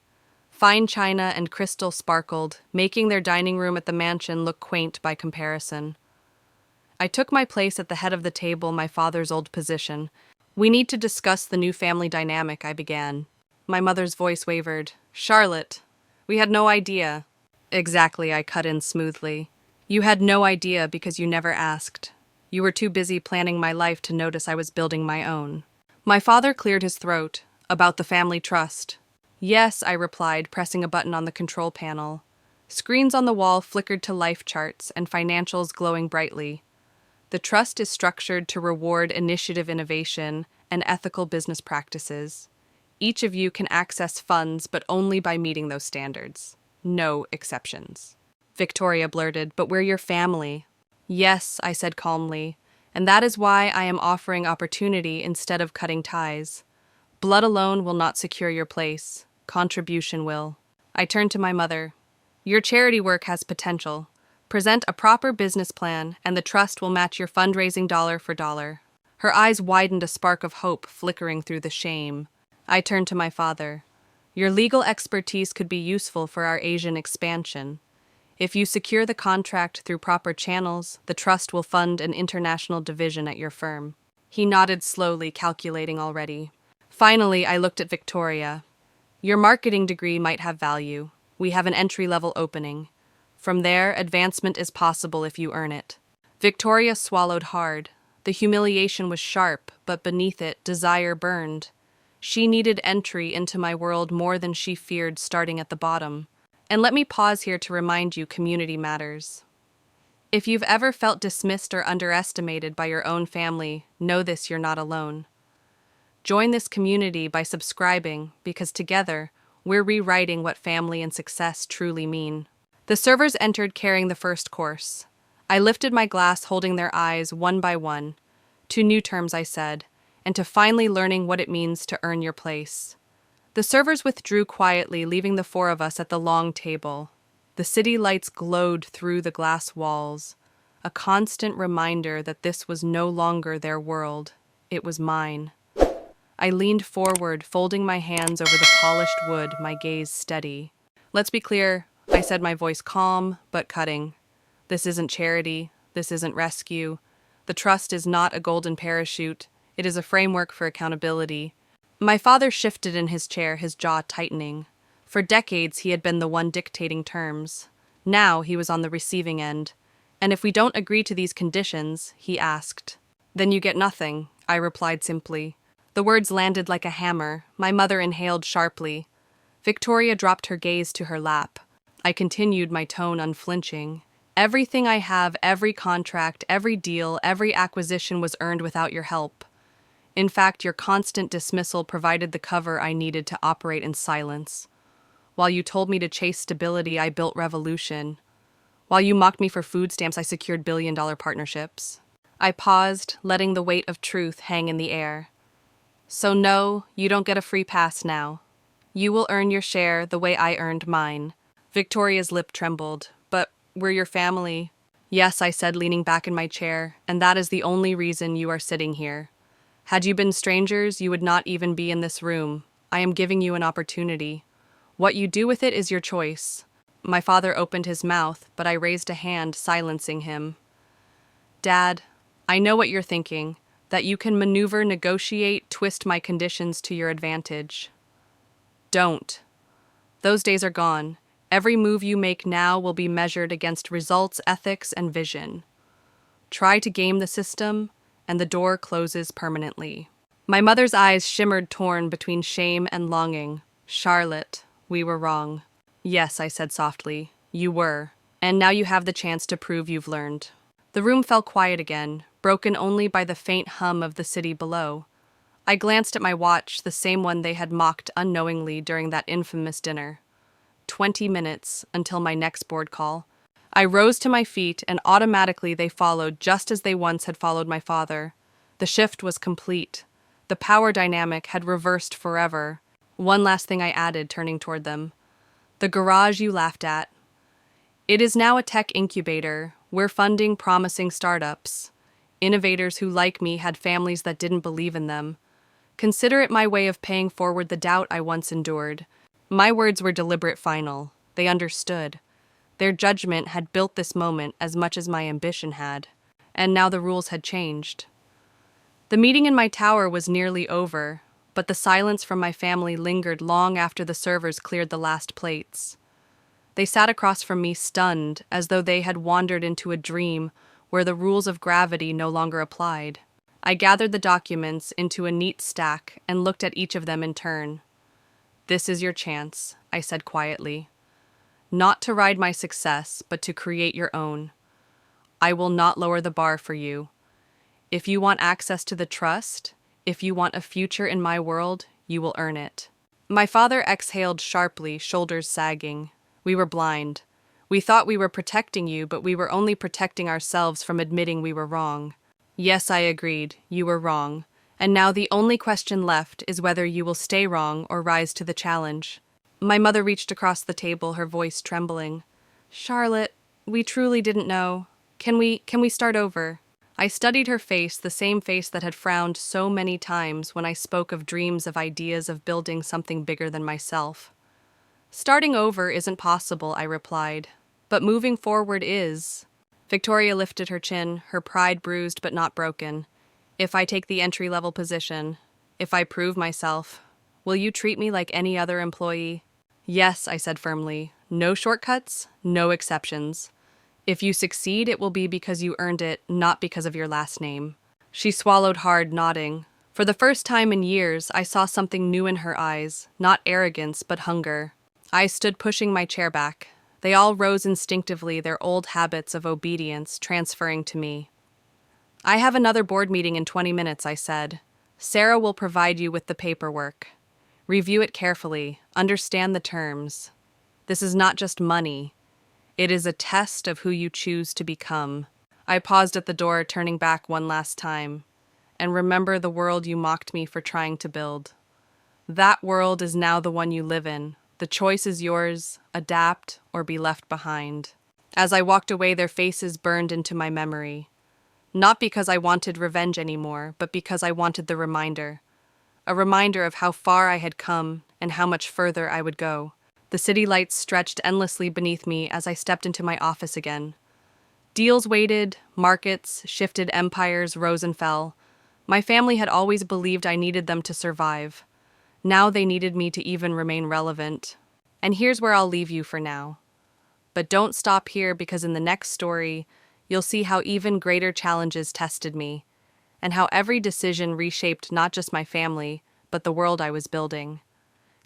Speaker 1: Fine china and crystal sparkled, making their dining room at the mansion look quaint by comparison. I took my place at the head of the table, my father's old position. "We need to discuss the new family dynamic," I began. My mother's voice wavered. "Charlotte, we had no idea." "Exactly," I cut in smoothly. "You had no idea because you never asked. You were too busy planning my life to notice I was building my own." My father cleared his throat. "About the family trust." "Yes," I replied, pressing a button on the control panel. Screens on the wall flickered to life charts and financials glowing brightly. "The trust is structured to reward initiative, innovation, and ethical business practices. Each of you can access funds, but only by meeting those standards. No exceptions." Victoria blurted, "But we're your family." "Yes," I said calmly, "and that is why I am offering opportunity instead of cutting ties. Blood alone will not secure your place. Contribution will." I turned to my mother. "Your charity work has potential. Present a proper business plan, and the trust will match your fundraising dollar for dollar." Her eyes widened, a spark of hope flickering through the shame. I turned to my father. "Your legal expertise could be useful for our Asian expansion. If you secure the contract through proper channels, the trust will fund an international division at your firm." He nodded slowly, calculating already. Finally, I looked at Victoria. "Your marketing degree might have value. We have an entry-level opening. From there, advancement is possible if you earn it." Victoria swallowed hard. The humiliation was sharp, but beneath it, desire burned. She needed entry into my world more than she feared starting at the bottom. And let me pause here to remind you, community matters. If you've ever felt dismissed or underestimated by your own family, know this: you're not alone. Join this community by subscribing, because together, we're rewriting what family and success truly mean. The servers entered carrying the first course. I lifted my glass, holding their eyes one by one. "To new terms," I said, "and to finally learning what it means to earn your place." The servers withdrew quietly, leaving the four of us at the long table. The city lights glowed through the glass walls, a constant reminder that this was no longer their world. It was mine. I leaned forward, folding my hands over the polished wood, my gaze steady. "Let's be clear," I said, my voice calm but cutting. "This isn't charity. This isn't rescue. The trust is not a golden parachute. It is a framework for accountability." My father shifted in his chair, his jaw tightening. For decades, he had been the one dictating terms. Now he was on the receiving end. "And if we don't agree to these conditions," he asked. "Then you get nothing," I replied simply. The The words landed like a hammer. My mother inhaled sharply. Victoria dropped her gaze to her lap. I continued, my tone unflinching. Everything I have, every contract, every deal, every acquisition was earned without your help. In fact, your constant dismissal provided the cover I needed to operate in silence. While you told me to chase stability, I built revolution. While you mocked me for food stamps, I secured billion-dollar partnerships. I paused, letting the weight of truth hang in the air. So no, you don't get a free pass now. You will earn your share the way I earned mine. Victoria's lip trembled. But we're your family. Yes, I said, leaning back in my chair, and that is the only reason you are sitting here. Had you been strangers, you would not even be in this room. I am giving you an opportunity. What you do with it is your choice. My father opened his mouth, but I raised a hand, silencing him. Dad, I know what you're thinking, that you can maneuver, negotiate, twist my conditions to your advantage. Don't. Those days are gone. Every move you make now will be measured against results, ethics, and vision. Try to game the system, and the door closes permanently. My mother's eyes shimmered, torn between shame and longing. Charlotte, we were wrong. Yes, I said softly, you were, and now you have the chance to prove you've learned. The room fell quiet again, broken only by the faint hum of the city below. I glanced at my watch, the same one they had mocked unknowingly during that infamous dinner. 20 minutes until my next board call. I rose to my feet, and automatically they followed, just as they once had followed my father. The shift was complete. The power dynamic had reversed forever. One last thing I added, turning toward them. The garage you laughed at. It is now a tech incubator. We're funding promising startups. Innovators who, like me, had families that didn't believe in them. Consider it my way of paying forward the doubt I once endured. My words were deliberate, final. They understood. Their judgment had built this moment as much as my ambition had. And now the rules had changed. The meeting in my tower was nearly over, but the silence from my family lingered long after the servers cleared the last plates. They sat across from me, stunned, as though they had wandered into a dream where the rules of gravity no longer applied. I gathered the documents into a neat stack and looked at each of them in turn. This is your chance, I said quietly. Not to ride my success, but to create your own. I will not lower the bar for you. If you want access to the trust, if you want a future in my world, you will earn it. My father exhaled sharply, shoulders sagging. We were blind. We thought we were protecting you, but we were only protecting ourselves from admitting we were wrong. Yes, I agreed. You were wrong. And now the only question left is whether you will stay wrong or rise to the challenge. My mother reached across the table, her voice trembling. Charlotte, we truly didn't know. Can we start over? I studied her face, the same face that had frowned so many times when I spoke of dreams, of ideas, of building something bigger than myself. Starting over isn't possible, I replied. But moving forward is. Victoria lifted her chin, her pride bruised but not broken. If I take the entry-level position, if I prove myself, will you treat me like any other employee? Yes, I said firmly. No shortcuts, no exceptions. If you succeed, it will be because you earned it, not because of your last name. She swallowed hard, nodding. For the first time in years, I saw something new in her eyes, not arrogance, but hunger. I stood pushing my chair back. They all rose instinctively, their old habits of obedience transferring to me. I have another board meeting in 20 minutes, I said. Sarah will provide you with the paperwork. Review it carefully, understand the terms. This is not just money. It is a test of who you choose to become. I paused at the door, turning back one last time. And remember the world you mocked me for trying to build. That world is now the one you live in. The choice is yours, adapt or be left behind. As I walked away, their faces burned into my memory. Not because I wanted revenge anymore, but because I wanted the reminder. A reminder of how far I had come and how much further I would go. The city lights stretched endlessly beneath me as I stepped into my office again. Deals waited, markets shifted, empires rose and fell. My family had always believed I needed them to survive. Now they needed me to even remain relevant. And here's where I'll leave you for now. But don't stop here, because in the next story, you'll see how even greater challenges tested me, and how every decision reshaped not just my family, but the world I was building.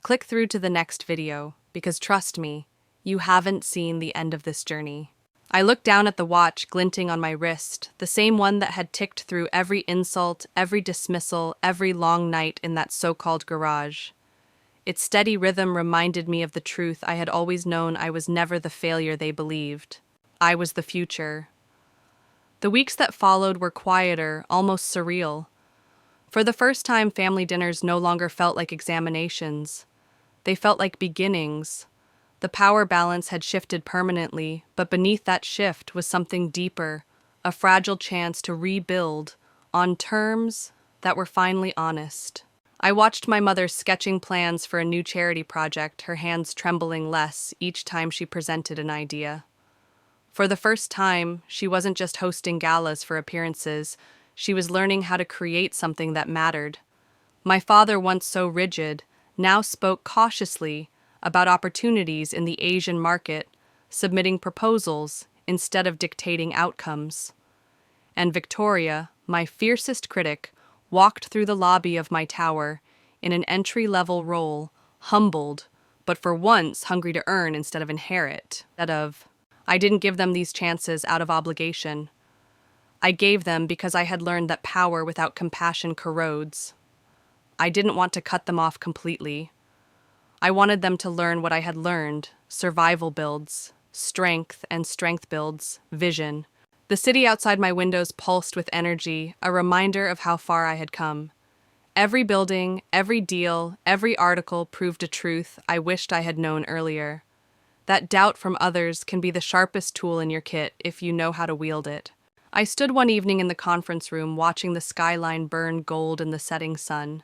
Speaker 1: Click through to the next video, because trust me, you haven't seen the end of this journey. I looked down at the watch glinting on my wrist, the same one that had ticked through every insult, every dismissal, every long night in that so-called garage. Its steady rhythm reminded me of the truth I had always known: I was never the failure they believed. I was the future. The weeks that followed were quieter, almost surreal. For the first time, family dinners no longer felt like examinations. They felt like beginnings. The power balance had shifted permanently, but beneath that shift was something deeper, a fragile chance to rebuild on terms that were finally honest. I watched my mother sketching plans for a new charity project, her hands trembling less each time she presented an idea. For the first time, she wasn't just hosting galas for appearances, she was learning how to create something that mattered. My father, once so rigid, now spoke cautiously about opportunities in the Asian market, submitting proposals instead of dictating outcomes. And Victoria, my fiercest critic, walked through the lobby of my tower in an entry-level role, humbled, but for once hungry to earn instead of inherit. I didn't give them these chances out of obligation. I gave them because I had learned that power without compassion corrodes. I didn't want to cut them off completely. I wanted them to learn what I had learned: survival builds strength, and strength builds vision. The city outside my windows pulsed with energy, a reminder of how far I had come. Every building, every deal, every article proved a truth I wished I had known earlier. That doubt from others can be the sharpest tool in your kit if you know how to wield it. I stood one evening in the conference room watching the skyline burn gold in the setting sun.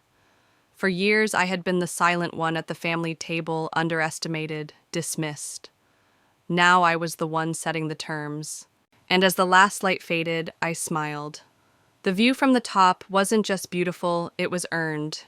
Speaker 1: For years, I had been the silent one at the family table, underestimated, dismissed. Now I was the one setting the terms. And as the last light faded, I smiled. The view from the top wasn't just beautiful, it was earned.